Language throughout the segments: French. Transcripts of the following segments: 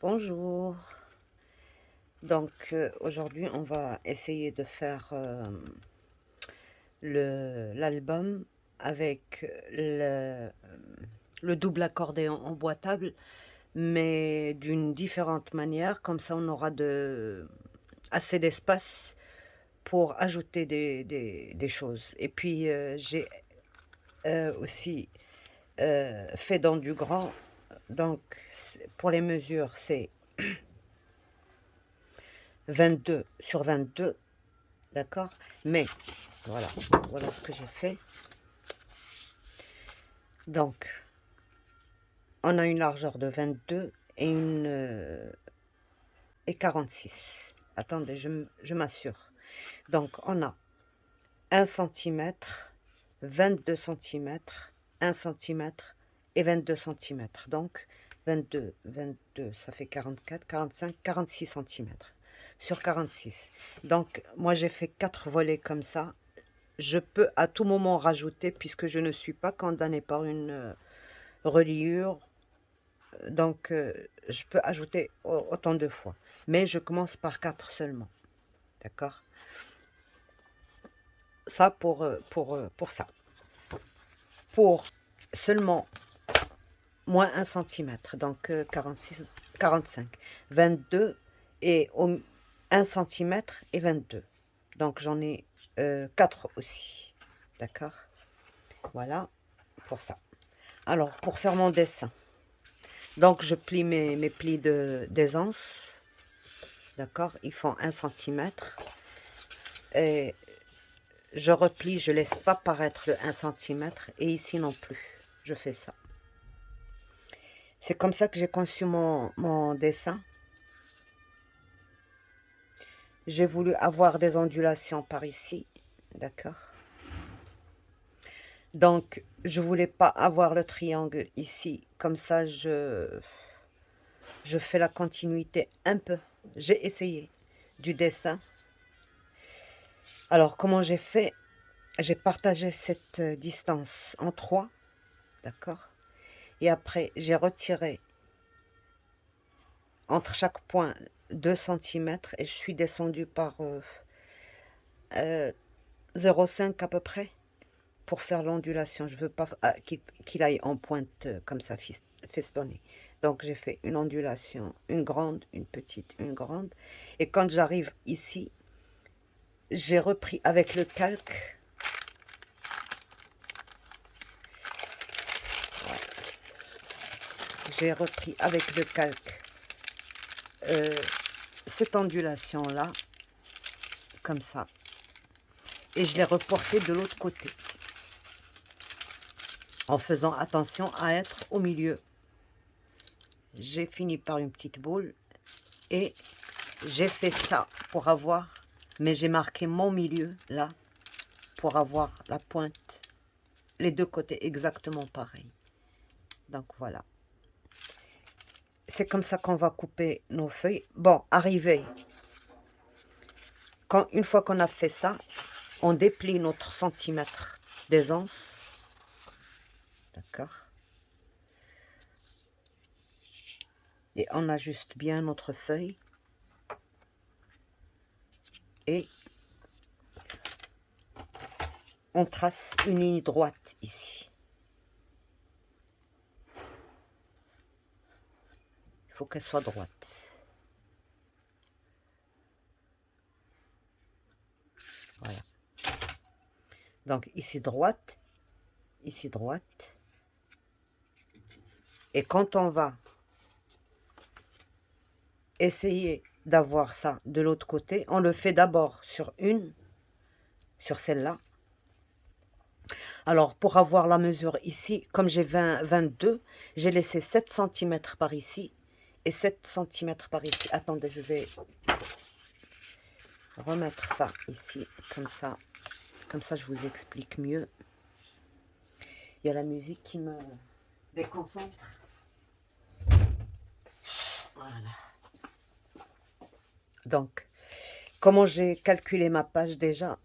Bonjour. Aujourd'hui, on va essayer de faire l'album avec le double accordéon emboîtable, mais d'une différente manière. Comme ça, on aura assez d'espace pour ajouter des choses. Et puis, j'ai aussi fait dans du grand. Donc, pour les mesures, c'est 22 sur 22, d'accord? Mais voilà, voilà ce que j'ai fait. Donc, on a une largeur de 22 et 46. Attendez, je m'assure. Donc, on a 1 centimètre, 22 centimètres, 1 centimètre et 22 centimètres. Donc, 22, ça fait 44, 45, 46 centimètres sur 46. Donc, moi, j'ai fait 4 volets comme ça. Je peux à tout moment rajouter, puisque je ne suis pas condamnée par une reliure. Donc, je peux ajouter autant de fois. Mais je commence par 4 seulement. D'accord? Ça pour ça. Pour seulement moins 1 centimètre. Donc, 46, 45. 22 et 1 centimètre et 22. Donc, j'en ai 4 aussi. D'accord? Voilà pour ça. Alors, pour faire mon dessin. Donc, je plie mes plis d'aisance. D'accord? Ils font 1 centimètre. Et je replie, je laisse pas paraître le 1 centimètre. Et ici non plus. Je fais ça. C'est comme ça que j'ai conçu mon dessin. J'ai voulu avoir des ondulations par ici. D'accord? Donc, je voulais pas avoir le triangle ici. Comme ça, je fais la continuité un peu. J'ai essayé du dessin. Alors, comment j'ai fait? J'ai partagé cette distance en 3, d'accord? Et après, j'ai retiré entre chaque point 2 centimètres et je suis descendue par 0,5 à peu près pour faire l'ondulation. Je veux pas qu'il aille en pointe comme ça, festonné. Donc, j'ai fait une ondulation, une grande, une petite, une grande. Et quand j'arrive ici, j'ai repris avec le calque. J'ai repris avec le calque cette ondulation-là, comme ça. Et je l'ai reportée de l'autre côté. En faisant attention à être au milieu. J'ai fini par une petite boule. Et j'ai fait ça pour avoir... Mais j'ai marqué mon milieu, là, pour avoir la pointe. Les deux côtés exactement pareil. Donc voilà. C'est comme ça qu'on va couper nos feuilles. Bon, arrivé. Une fois qu'on a fait ça, on déplie notre centimètre d'aisance. D'accord? Et on ajuste bien notre feuille. Et on trace une ligne droite ici. Il faut qu'elle soit droite. Voilà. Donc ici droite, ici droite. Et quand on va essayer d'avoir ça de l'autre côté, on le fait d'abord sur celle-là. Alors pour avoir la mesure ici, comme j'ai 22, j'ai laissé 7 cm par ici et 7 cm par ici. Attendez, je vais remettre ça ici, comme ça je vous explique mieux. Il y a la musique qui me déconcentre. Voilà. Donc, comment j'ai calculé ma page déjà?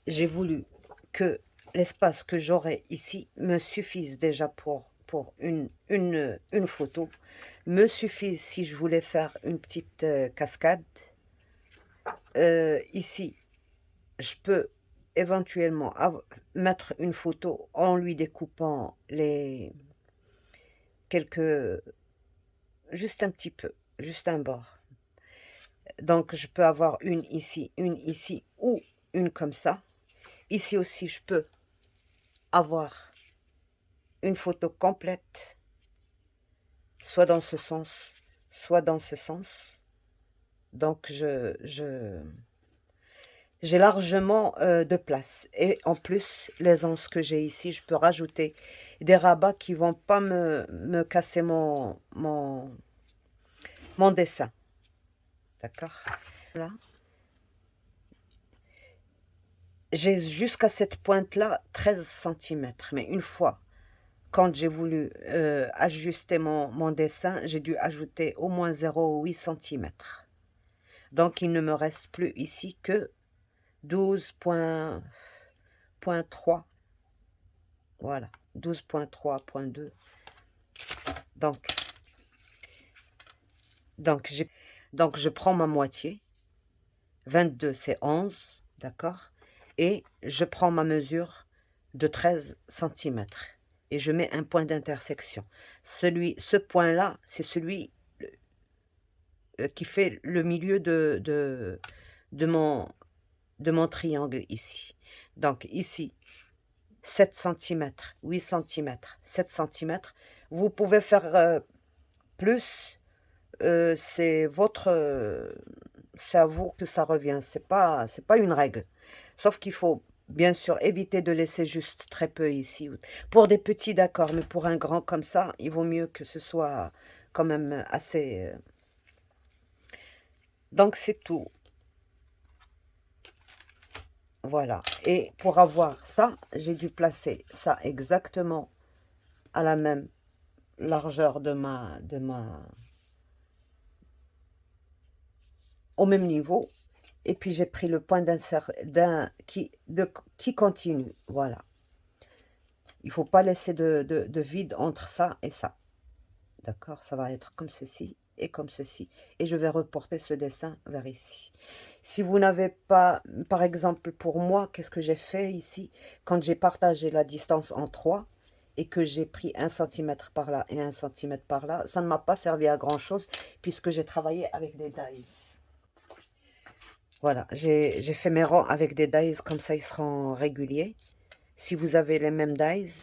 J'ai voulu que l'espace que j'aurai ici me suffise déjà pour pour une photo. Me suffit si je voulais faire une petite cascade. Ici, je peux éventuellement mettre une photo en lui découpant les quelques, juste un petit peu, juste un bord. Donc je peux avoir une ici ou une comme ça. Ici aussi je peux avoir une photo complète, soit dans ce sens, soit dans ce sens. Donc j'ai largement de place. Et en plus, les anses que j'ai ici, je peux rajouter des rabats qui vont pas me casser mon dessin. D'accord? Là. J'ai jusqu'à cette pointe-là 13 centimètres. Mais une fois, quand j'ai voulu ajuster mon dessin, j'ai dû ajouter au moins 0,8 centimètres. Donc, il ne me reste plus ici que 12,3. Voilà, 12,3,2. Donc, donc, je prends ma moitié. 22, c'est 11, d'accord? Et je prends ma mesure de 13 centimètres. Et je mets un point d'intersection. Ce point-là, c'est celui qui fait le milieu de mon triangle ici. Donc ici, 7 centimètres, 8 centimètres, 7 centimètres. Vous pouvez faire plus, c'est à vous que ça revient. C'est pas une règle. Sauf qu'il faut bien sûr éviter de laisser juste très peu ici. Pour des petits, d'accord, mais pour un grand comme ça, il vaut mieux que ce soit quand même assez... Donc c'est tout. Voilà. Et pour avoir ça, j'ai dû placer ça exactement à la même largeur au même niveau. Et puis j'ai pris le point qui continue. Voilà. Il ne faut pas laisser de vide entre ça et ça. D'accord? Ça va être comme ceci et comme ceci. Et je vais reporter ce dessin vers ici. Si vous n'avez pas, par exemple pour moi, qu'est-ce que j'ai fait ici? Quand j'ai partagé la distance en 3 et que j'ai pris 1 centimètre par là et 1 centimètre par là, ça ne m'a pas servi à grand chose puisque j'ai travaillé avec des dies. Voilà, j'ai fait mes rangs avec des dies, comme ça ils seront réguliers. Si vous avez les mêmes dies,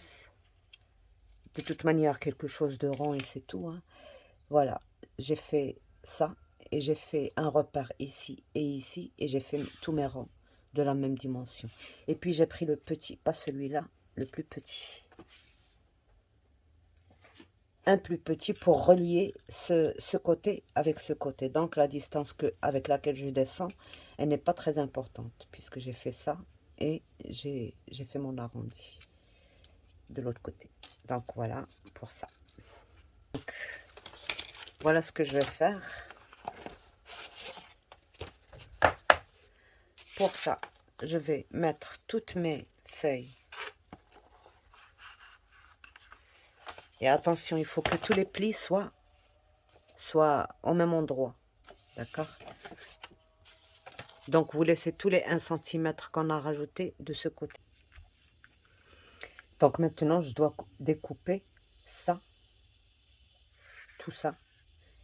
de toute manière quelque chose de rond et c'est tout. Hein. Voilà, j'ai fait ça et j'ai fait un repère ici et j'ai fait tous mes rangs de la même dimension. Et puis j'ai pris le petit, pas celui-là, le plus petit. Un plus petit pour relier ce côté avec ce côté. Donc la distance avec laquelle je descends, elle n'est pas très importante puisque j'ai fait ça et j'ai fait mon arrondi de l'autre côté. Donc voilà pour ça. Donc, voilà ce que je vais faire. Pour ça, je vais mettre toutes mes feuilles. Et attention, il faut que tous les plis soient au même endroit. D'accord? Donc, vous laissez tous les 1 cm qu'on a rajouté de ce côté. Donc, maintenant, je dois découper ça, tout ça,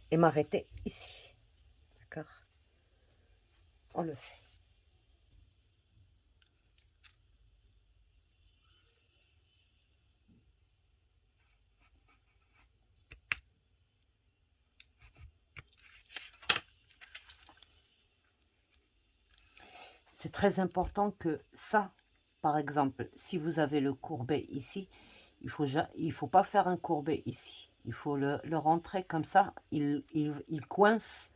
et m'arrêter ici. D'accord? On le fait. C'est très important que ça, par exemple, si vous avez le courbet ici, il faut pas faire un courbet ici. Il faut le rentrer comme ça, il coince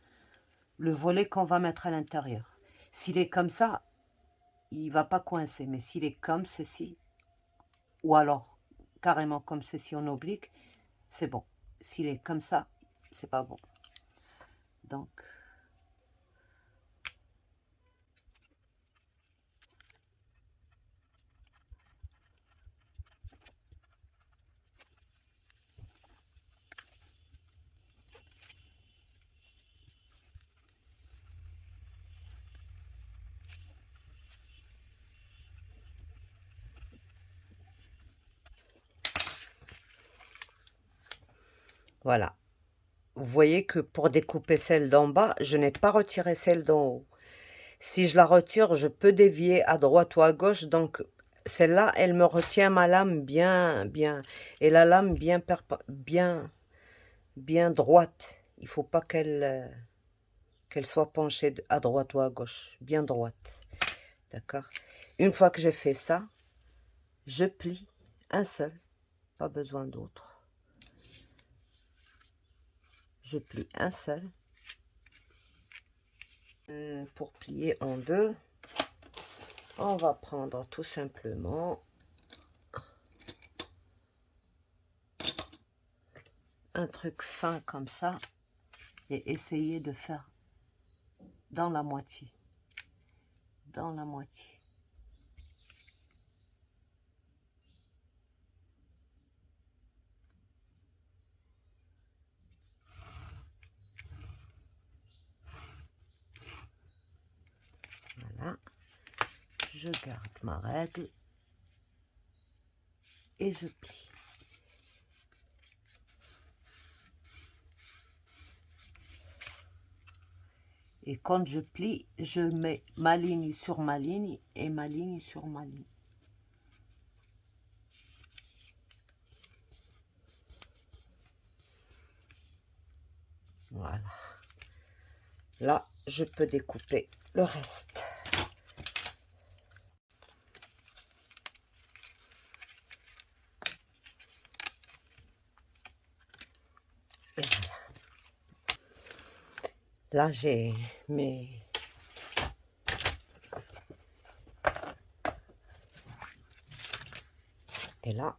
le volet qu'on va mettre à l'intérieur. S'il est comme ça, il va pas coincer. Mais s'il est comme ceci, ou alors carrément comme ceci en oblique, c'est bon. S'il est comme ça, c'est pas bon. Donc... Voilà. Vous voyez que pour découper celle d'en bas, je n'ai pas retiré celle d'en haut. Si je la retire, je peux dévier à droite ou à gauche. Donc, celle-là, elle me retient ma lame bien. Et la lame bien droite. Il ne faut pas qu'elle soit penchée à droite ou à gauche. Bien droite. D'accord? Une fois que j'ai fait ça, je plie un seul. Pas besoin d'autre. Je plie un seul. Pour plier en deux, on va prendre tout simplement un truc fin comme ça et essayer de faire dans la moitié. Dans la moitié. Voilà. Je garde ma règle et je plie. Et quand je plie, je mets ma ligne sur ma ligne et ma ligne sur ma ligne. Voilà. Là, je peux découper le reste. Et voilà. Là, j'ai mes... Et là,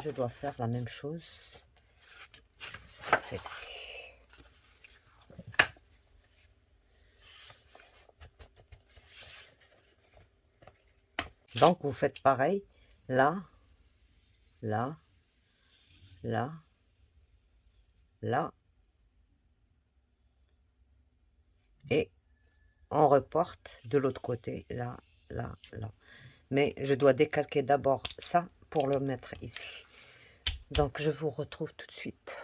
je dois faire la même chose. Celle-ci. Donc, vous faites pareil. Là, là, là, là. Et on reporte de l'autre côté. Là, là, là. Mais je dois décalquer d'abord ça pour le mettre ici. Donc, je vous retrouve tout de suite.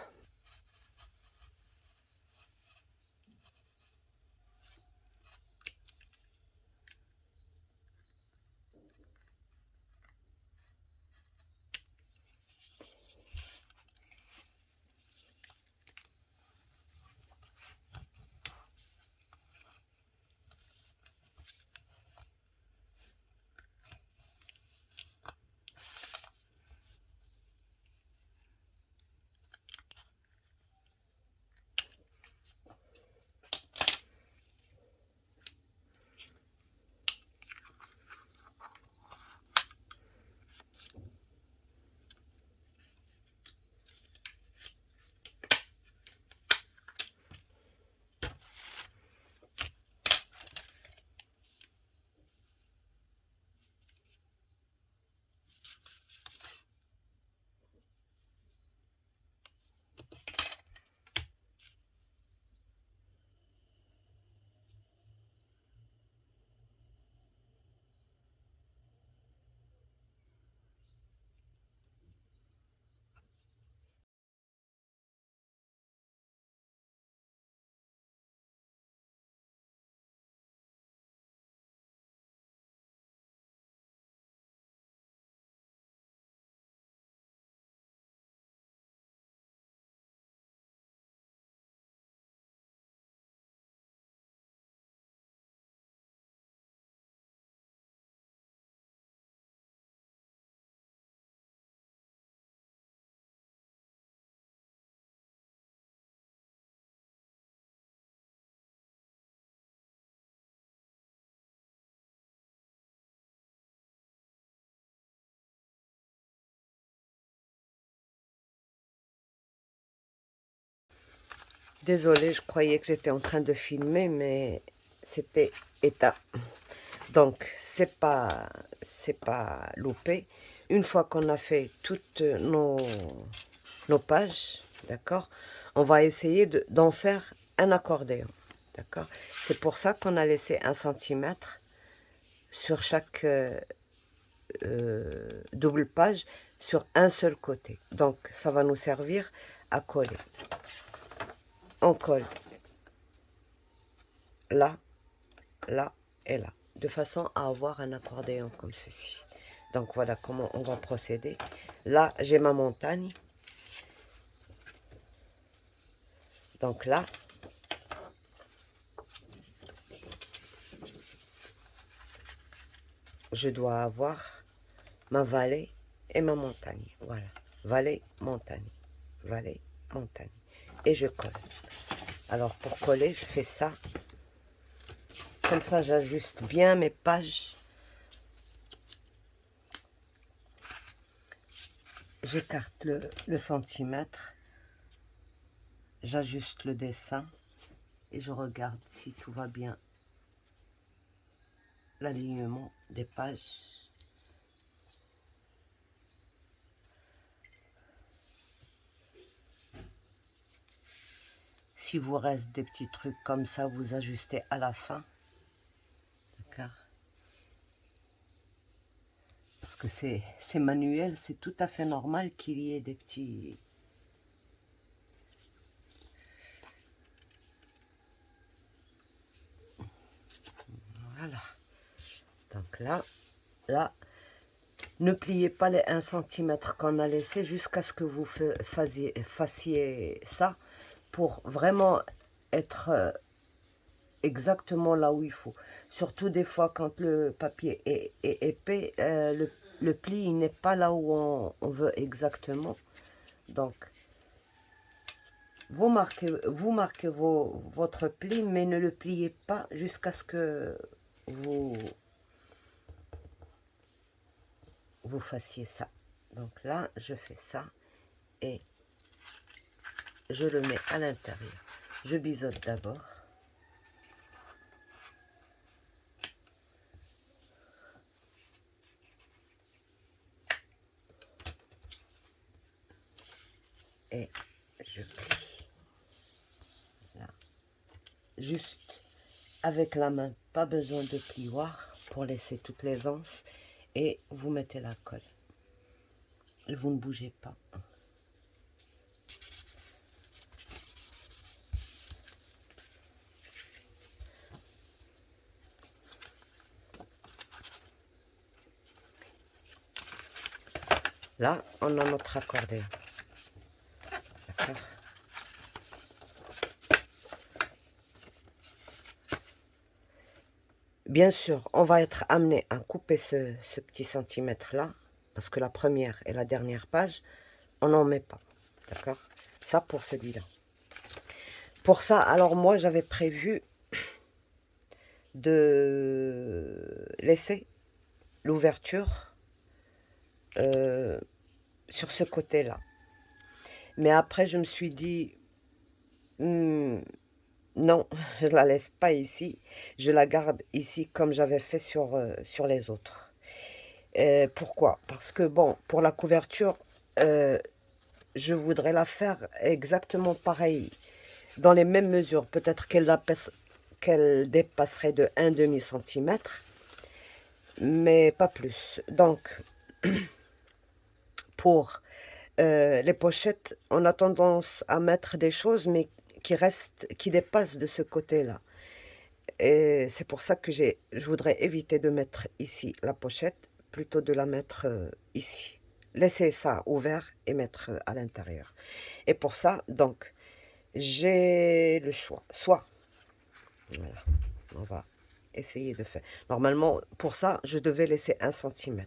Désolée, je croyais que j'étais en train de filmer, mais c'était éteint. Donc, c'est pas loupé. Une fois qu'on a fait toutes nos pages, d'accord, on va essayer d'en faire un accordéon, d'accord. C'est pour ça qu'on a laissé 1 centimètre sur chaque double page sur un seul côté. Donc, ça va nous servir à coller. On colle là, là et là, de façon à avoir un accordéon comme ceci. Donc voilà comment on va procéder. Là, j'ai ma montagne. Donc là, je dois avoir ma vallée et ma montagne. Voilà, vallée, montagne, vallée, montagne. Et je colle. Alors pour coller, je fais ça. Comme ça, j'ajuste bien mes pages. J'écarte le centimètre. J'ajuste le dessin. Et je regarde si tout va bien. L'alignement des pages. Si vous reste des petits trucs comme ça, vous ajustez à la fin. D'accord? Parce que c'est manuel, c'est tout à fait normal qu'il y ait des petits... Voilà. Donc là, ne pliez pas les 1 cm qu'on a laissé jusqu'à ce que vous fassiez ça pour vraiment être exactement là où il faut. Surtout des fois quand le papier est épais, le pli il n'est pas là où on veut exactement. Donc, vous marquez votre pli, mais ne le pliez pas jusqu'à ce que vous fassiez ça. Donc là, je fais ça et je le mets à l'intérieur. Je biseaute d'abord. Et je plie. Là. Juste avec la main, pas besoin de plioir pour laisser toutes les anses. Et vous mettez la colle. Vous ne bougez pas. Là, on a notre accordéon. D'accord? Bien sûr, on va être amené à couper ce petit centimètre-là, parce que la première et la dernière page, on n'en met pas. D'accord? Ça pour celui-là. Pour ça, alors moi, j'avais prévu de laisser l'ouverture sur ce côté-là. Mais après, je me suis dit, non, je ne la laisse pas ici. Je la garde ici comme j'avais fait sur les autres. Pourquoi? Parce que, bon, pour la couverture, je voudrais la faire exactement pareil, dans les mêmes mesures. Peut-être qu'elle dépasserait de 1,5 cm, mais pas plus. Donc, pour les pochettes, on a tendance à mettre des choses, mais qui dépassent de ce côté-là. Et c'est pour ça que je voudrais éviter de mettre ici la pochette, plutôt de la mettre ici. Laisser ça ouvert et mettre à l'intérieur. Et pour ça, donc, j'ai le choix. Soit, voilà, on va essayer de faire. Normalement, pour ça, je devais laisser 1 cm.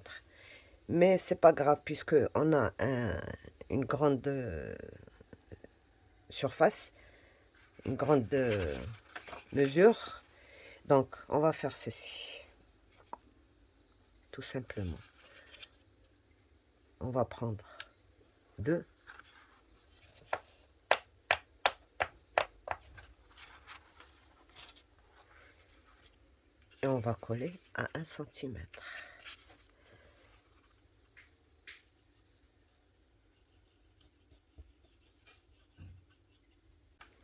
Mais c'est pas grave, puisque on a une grande surface, une grande mesure. Donc, on va faire ceci. Tout simplement. On va prendre 2. Et on va coller à 1 cm.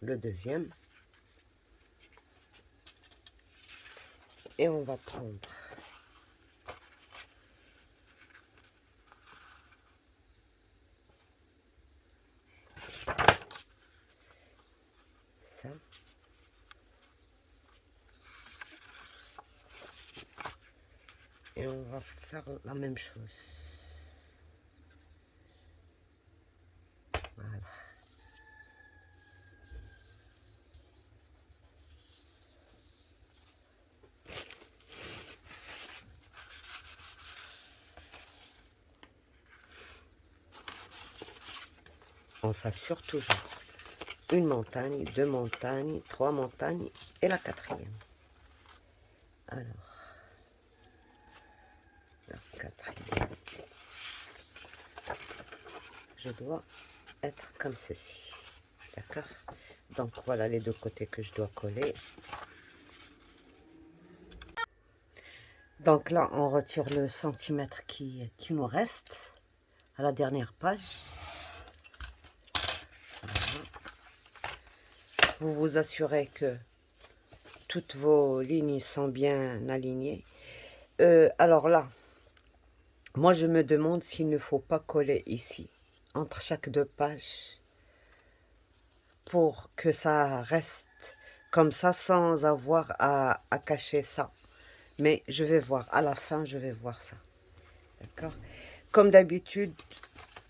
Le deuxième. Et on va prendre ça. Et on va faire la même chose. Voilà. On s'assure toujours. Une montagne, 2 montagnes, 3 montagnes et la 4e. Alors, la 4e. Je dois être comme ceci. D'accord? Donc voilà les 2 côtés que je dois coller. Donc là, on retire le centimètre qui nous reste à la dernière page. Voilà. Vous vous assurez que toutes vos lignes sont bien alignées. Alors là, moi je me demande s'il ne faut pas coller ici, entre chaque 2 pages, pour que ça reste comme ça sans avoir à cacher ça. Mais je vais voir, à la fin je vais voir ça. D'accord? Comme d'habitude,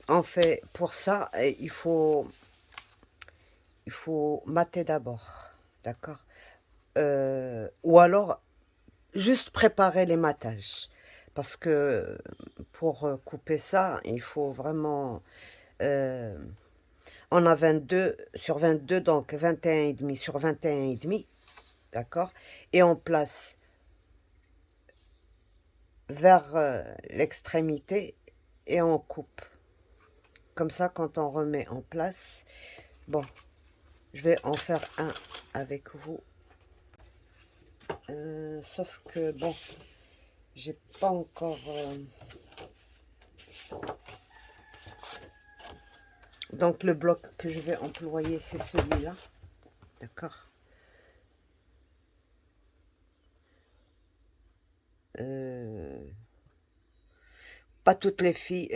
on fait pour ça, il faut mater d'abord. D'accord? Ou alors, juste préparer les matages. Parce que pour couper ça, il faut vraiment... on a 22 sur 22, donc 21,5 sur 21,5. D'accord? Et on place vers l'extrémité et on coupe. Comme ça, quand on remet en place... Bon, je vais en faire un avec vous. Sauf que, bon, j'ai pas encore... Donc, le bloc que je vais employer, c'est celui-là. D'accord? Pas toutes les filles...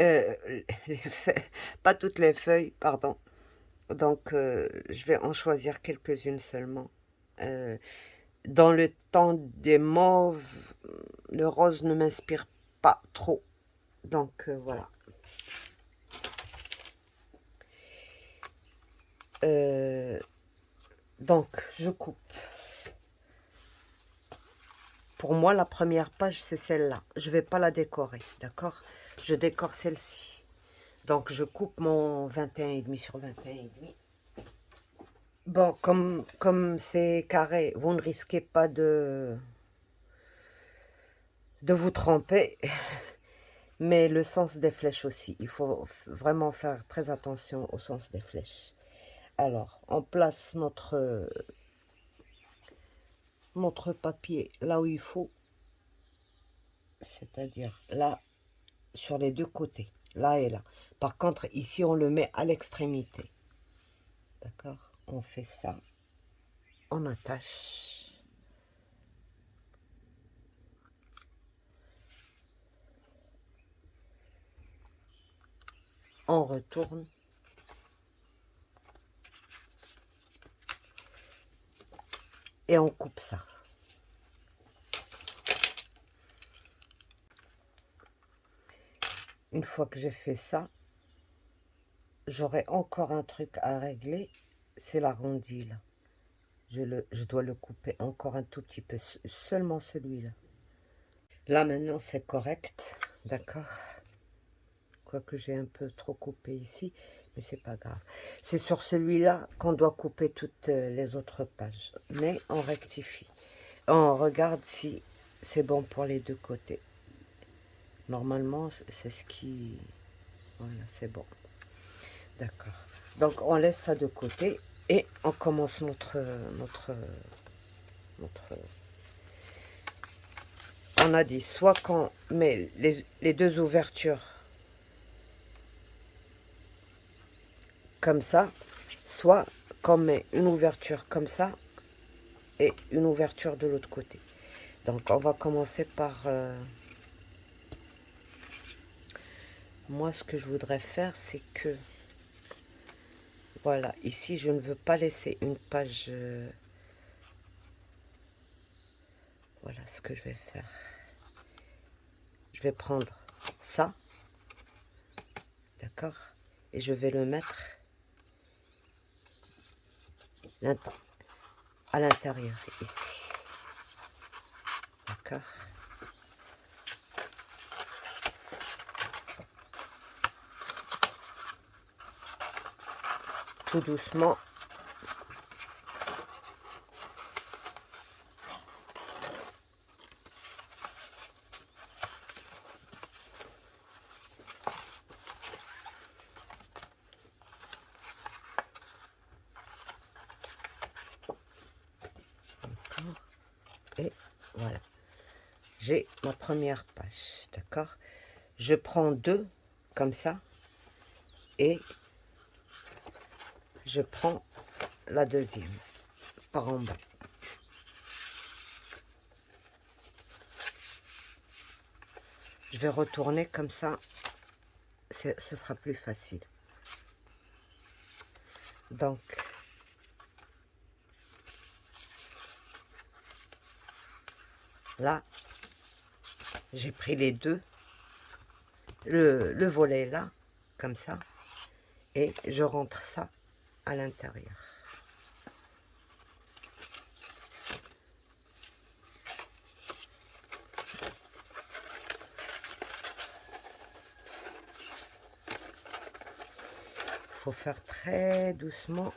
pas toutes les feuilles, pardon. Donc, je vais en choisir quelques-unes seulement. Dans le temps des mauves, le rose ne m'inspire pas trop. Donc, voilà. Donc, je coupe. Pour moi, la première page, c'est celle-là. Je ne vais pas la décorer, d'accord? Je décore celle-ci. Donc, je coupe mon 21,5 sur 21,5. Bon, comme c'est carré, vous ne risquez pas de vous tromper. Mais le sens des flèches aussi. Il faut vraiment faire très attention au sens des flèches. Alors, on place notre papier là où il faut. C'est-à-dire là, sur les 2 côtés. Là et là. Par contre, ici, on le met à l'extrémité. D'accord? On fait ça. On attache. On retourne. Et on coupe ça. Une fois que j'ai fait ça, j'aurai encore un truc à régler. C'est l'arrondi là. Je dois le couper encore un tout petit peu, seulement celui-là. Là maintenant c'est correct, d'accord? Quoique j'ai un peu trop coupé ici, mais c'est pas grave. C'est sur celui-là qu'on doit couper toutes les autres pages. Mais on rectifie. On regarde si c'est bon pour les 2 côtés. Normalement c'est ce qui... Voilà, c'est bon. D'accord. Donc on laisse ça de côté et on commence notre on a dit soit qu'on met les 2 ouvertures comme ça, soit qu'on met une ouverture comme ça et une ouverture de l'autre côté. Donc on va commencer par... moi ce que je voudrais faire, c'est que Voilà, ici, je ne veux pas laisser une page. Voilà ce que je vais faire. Je vais prendre ça, d'accord? Et je vais le mettre à l'intérieur, ici. D'accord? Tout doucement. Et voilà. J'ai ma première page, d'accord? Je prends deux, comme ça, et je prends la deuxième, par en bas. Je vais retourner comme ça, ce sera plus facile. Donc, là, j'ai pris les deux, le volet là, comme ça, et je rentre ça à l'intérieur. Il faut faire très doucement.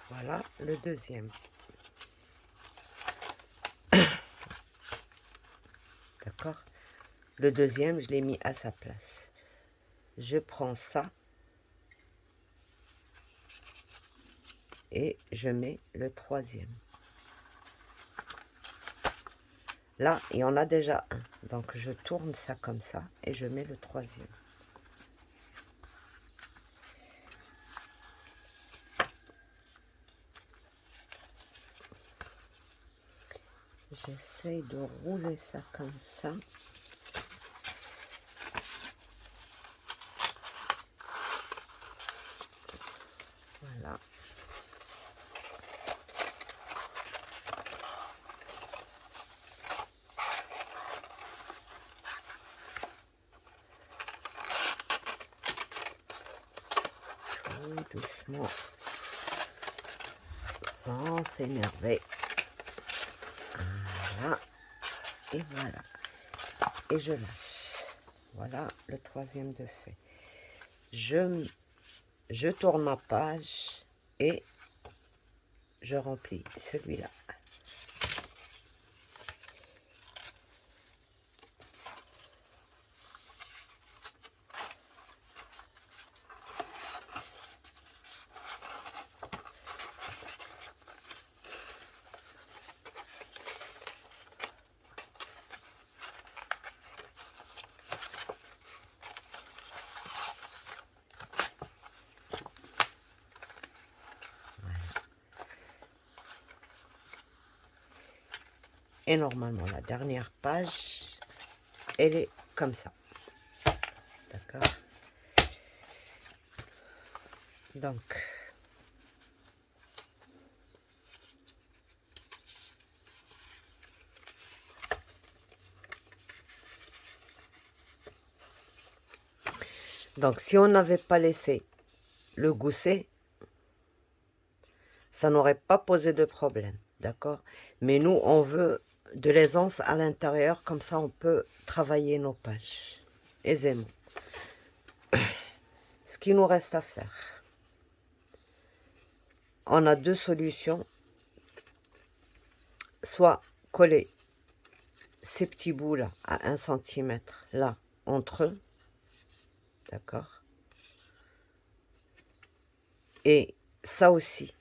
Voilà le deuxième. D'accord? Le deuxième, je l'ai mis à sa place. Je prends ça et je mets le troisième. Là, il y en a déjà un. Donc, je tourne ça comme ça et je mets le troisième. J'essaye de rouler ça comme ça. Voilà. Tout doucement. Sans s'énerver. Voilà. Et voilà. Et je lâche. Voilà le troisième de fait. Je tourne ma page et je remplis celui-là. Et normalement, la dernière page, elle est comme ça. D'accord? Donc, si on n'avait pas laissé le gousset, ça n'aurait pas posé de problème. D'accord? Mais nous, on veut de l'aisance à l'intérieur, comme ça, on peut travailler nos pages aisément. Ce qu'il nous reste à faire, on a deux solutions. Soit coller ces petits bouts là à 1 cm là entre eux, d'accord, et ça aussi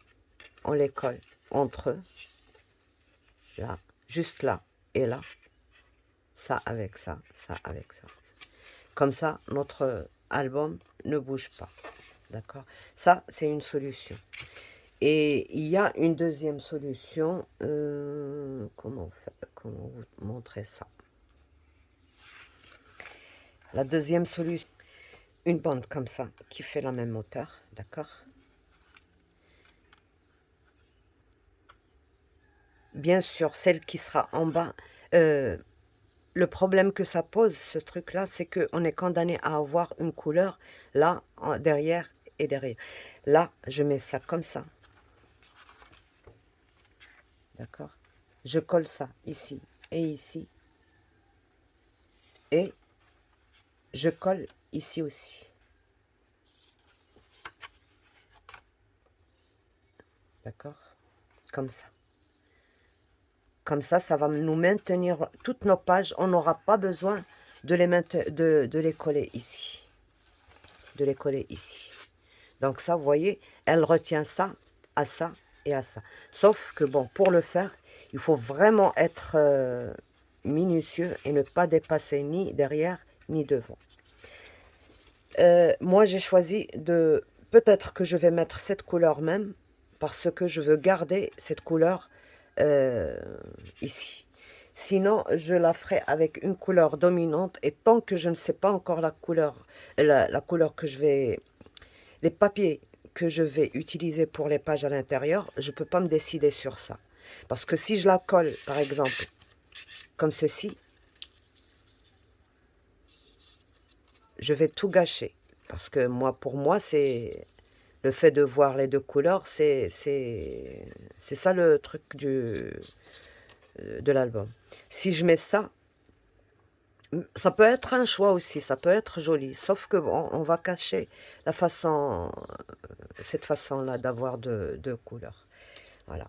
on les colle entre eux, là, juste là et là, ça avec ça, ça avec ça. Comme ça, notre album ne bouge pas. D'accord? Ça, c'est une solution. Et il y a une deuxième solution. Comment vous montrer ça? La deuxième solution, une bande comme ça, qui fait la même hauteur. D'accord? Bien sûr, celle qui sera en bas, le problème que ça pose, ce truc-là, c'est qu'on est condamné à avoir une couleur là, derrière et derrière. Là, je mets ça comme ça. D'accord? Je colle ça ici et ici. Et je colle ici aussi. D'accord? Comme ça. Comme ça va nous maintenir toutes nos pages. On n'aura pas besoin de les coller ici. De les coller ici. Donc ça, vous voyez, elle retient ça, à ça et à ça. Sauf que, bon, pour le faire, il faut vraiment être minutieux et ne pas dépasser ni derrière ni devant. Moi, j'ai choisi de... Peut-être que je vais mettre cette couleur même, parce que je veux garder cette couleur ici. Sinon, je la ferai avec une couleur dominante, et tant que je ne sais pas encore la couleur que je vais... Les papiers que je vais utiliser pour les pages à l'intérieur, je ne peux pas me décider sur ça. Parce que si je la colle, par exemple, comme ceci, je vais tout gâcher. Parce que moi, pour moi, c'est le fait de voir les deux couleurs, c'est ça le truc de l'album. Si je mets ça, ça peut être un choix aussi, ça peut être joli. Sauf que bon, on va cacher la façon, cette façon-là d'avoir deux couleurs. Voilà.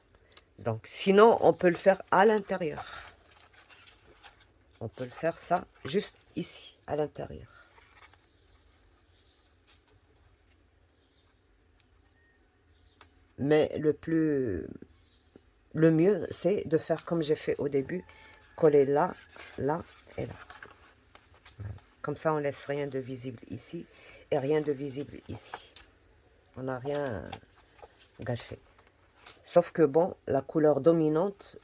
Donc, sinon, on peut le faire à l'intérieur. On peut le faire ça juste ici, à l'intérieur. Mais le mieux, c'est de faire comme j'ai fait au début, coller là, là et là. Voilà. Comme ça, on laisse rien de visible ici et rien de visible ici. On n'a rien gâché. Sauf que bon, la couleur dominante,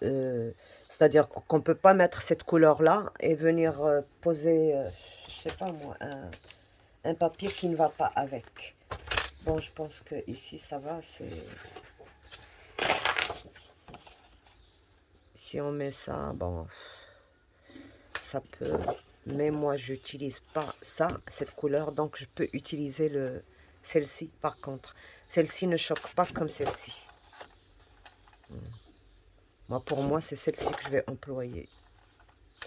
c'est-à-dire qu'on ne peut pas mettre cette couleur-là et venir poser, je sais pas moi, un papier qui ne va pas avec. Bon, je pense que ici ça va, c'est... Si on met ça, bon, ça peut... Mais moi, j'utilise pas ça, cette couleur, donc je peux utiliser celle-ci, par contre. Celle-ci ne choque pas comme celle-ci. Moi, pour moi, c'est celle-ci que je vais employer.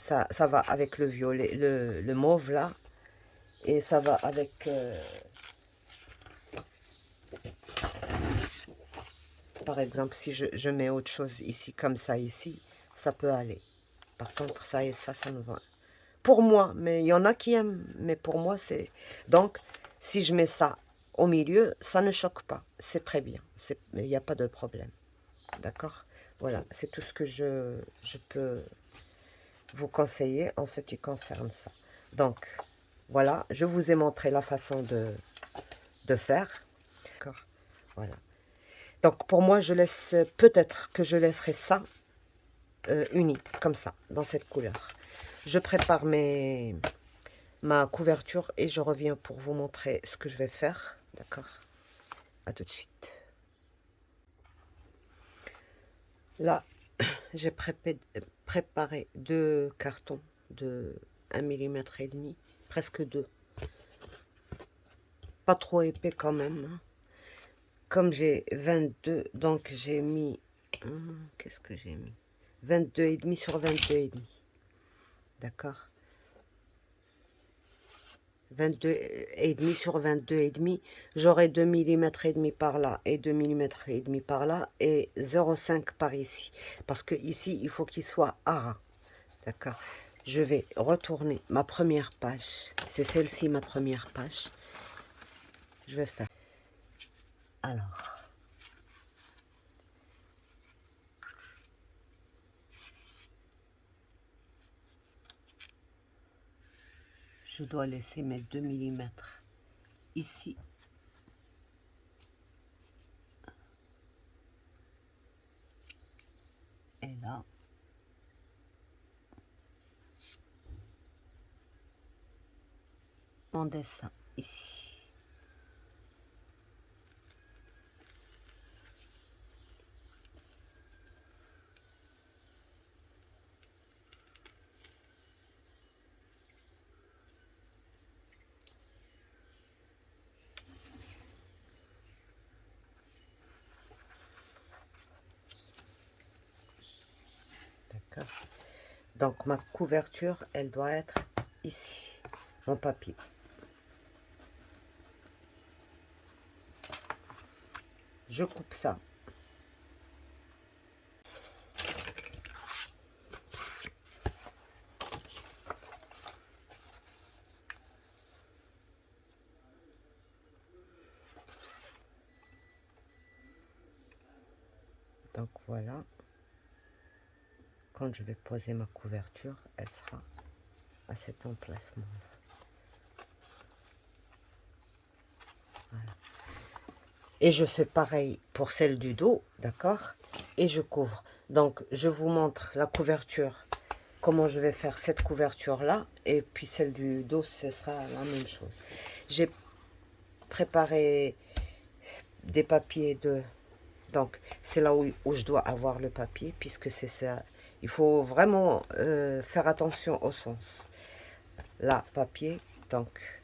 Ça va avec le violet, le mauve là, et ça va avec... par exemple, si je mets autre chose ici, comme ça ici, ça peut aller. Par contre, ça et ça me va. Pour moi, mais il y en a qui aiment, mais pour moi, c'est... Donc, si je mets ça au milieu, ça ne choque pas. C'est très bien. Il n'y a pas de problème. D'accord? Voilà, c'est tout ce que je peux vous conseiller en ce qui concerne ça. Donc, voilà, je vous ai montré la façon de faire. D'accord? Voilà. Donc, pour moi, je laisse... Peut-être que je laisserai ça uni, comme ça, dans cette couleur. Je prépare ma couverture et je reviens pour vous montrer ce que je vais faire. D'accord? À tout de suite. Là, j'ai préparé deux cartons de 1,5 mm, presque deux. Pas trop épais quand même. Hein. Comme j'ai 22, donc j'ai mis... Qu'est-ce que j'ai mis? 22,5 sur 22,5. D'accord? 22,5 sur 22,5, j'aurai 2 mm et demi par là et 2 mm et demi par là et 0,5 par ici. Parce que ici, il faut qu'il soit à ras. D'accord? Je vais retourner ma première page. C'est celle-ci, ma première page. Je vais faire. Alors. je dois laisser mes 2 millimètres ici. Et là. Mon dessin ici. D'accord. Donc ma couverture, elle doit être ici, mon papier. Je coupe ça. Donc voilà. Quand je vais poser ma couverture, elle sera à cet emplacement. Voilà. Et je fais pareil pour celle du dos, d'accord? Et je couvre. Donc, je vous montre la couverture, comment je vais faire cette couverture-là. Et puis celle du dos, ce sera la même chose. J'ai préparé des papiers de... Donc, c'est là où je dois avoir le papier, puisque c'est ça. Il faut vraiment faire attention au sens. Là, papier, donc...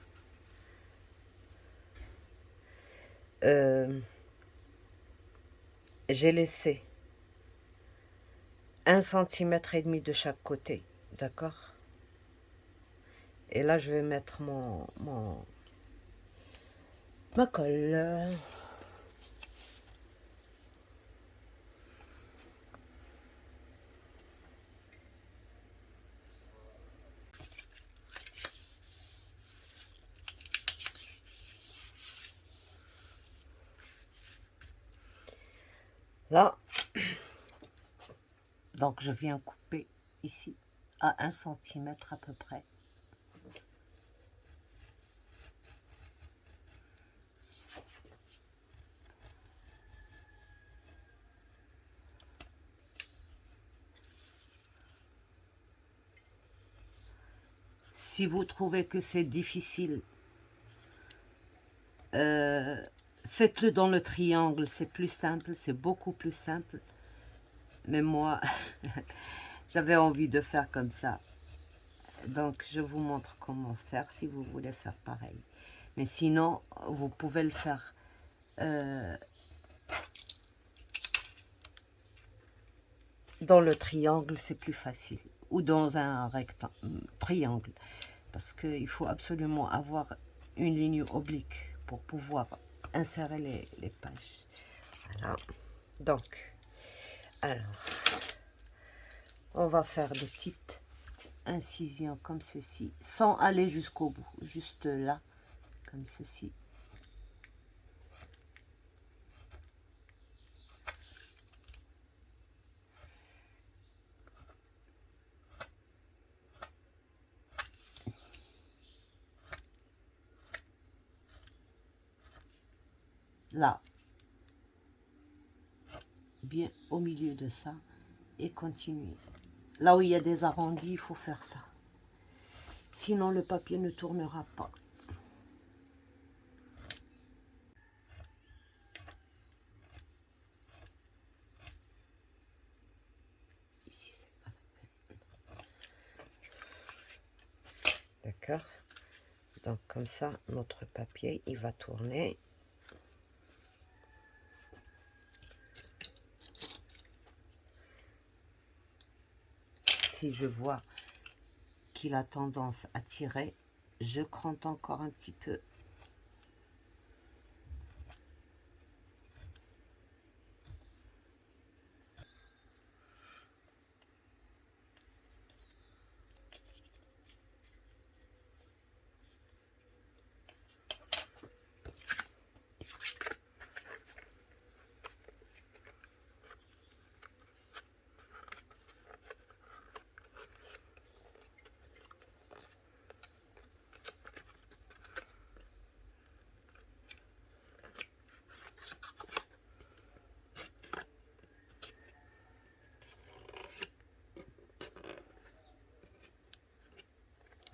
j'ai laissé 1,5 cm de chaque côté, d'accord? Et là, je vais mettre ma colle. Là, donc je viens couper ici à 1 cm à peu près. Si vous trouvez que c'est difficile, faites-le dans le triangle, c'est plus simple, c'est beaucoup plus simple. Mais moi, j'avais envie de faire comme ça. Donc, je vous montre comment faire si vous voulez faire pareil. Mais sinon, vous pouvez le faire dans le triangle, c'est plus facile. Ou dans un rectangle, triangle. Parce qu'il faut absolument avoir une ligne oblique pour pouvoir insérer les pages. Voilà. Donc, alors, on va faire des petites incisions comme ceci, sans aller jusqu'au bout, juste là, comme ceci. Là, bien au milieu de ça, et continuer. Là où il y a des arrondis, il faut faire ça. Sinon, le papier ne tournera pas. Ici, c'est pas la peine. D'accord? Donc, comme ça, notre papier, il va tourner. Si je vois qu'il a tendance à tirer, je crante encore un petit peu.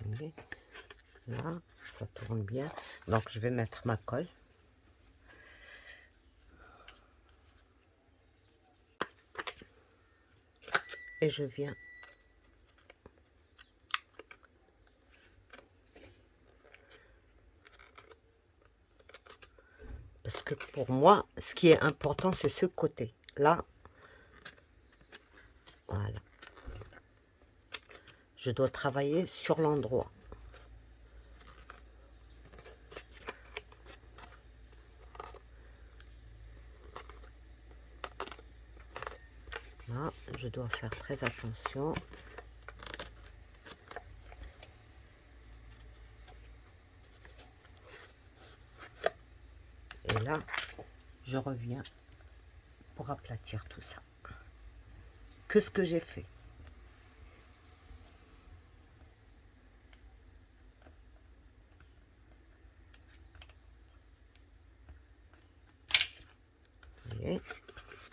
Vous voyez, là, ça tourne bien. Donc, je vais mettre ma colle. Et je viens parce que pour moi, ce qui est important, c'est ce côté. Là, voilà. Je dois travailler sur l'endroit. Là, je dois faire très attention. Et là, je reviens pour aplatir tout ça. Que ce que j'ai fait. Vous voyez?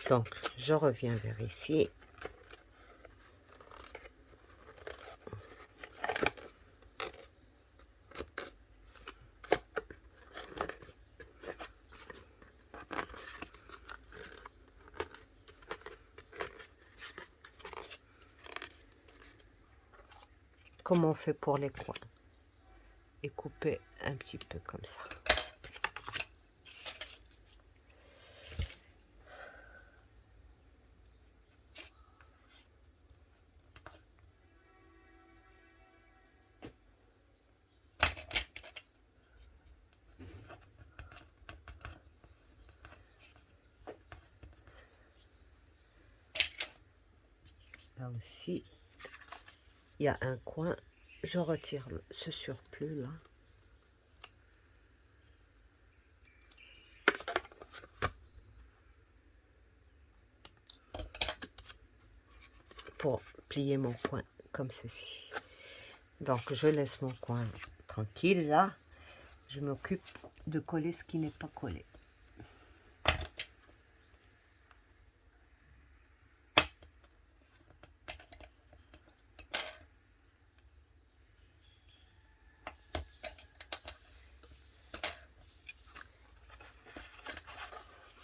Donc, je reviens vers ici. Comme on fait pour les coins. Et couper un petit peu comme ça. Là aussi, il y a un coin. Je retire ce surplus là. Pour plier mon coin comme ceci. Donc je laisse mon coin tranquille là. Je m'occupe de coller ce qui n'est pas collé.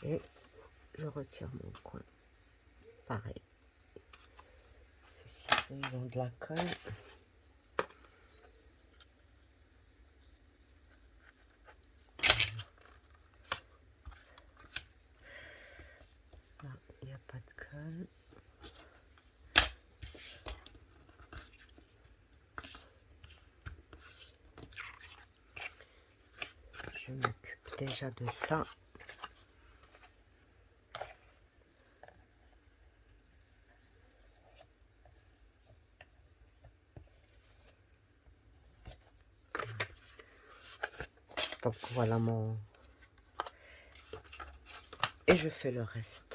Et je retire mon coin. Pareil. Ceci, ils ont de la colle. Là, il n'y a pas de colle. Je m'occupe déjà de ça. Donc voilà mon... Et je fais le reste.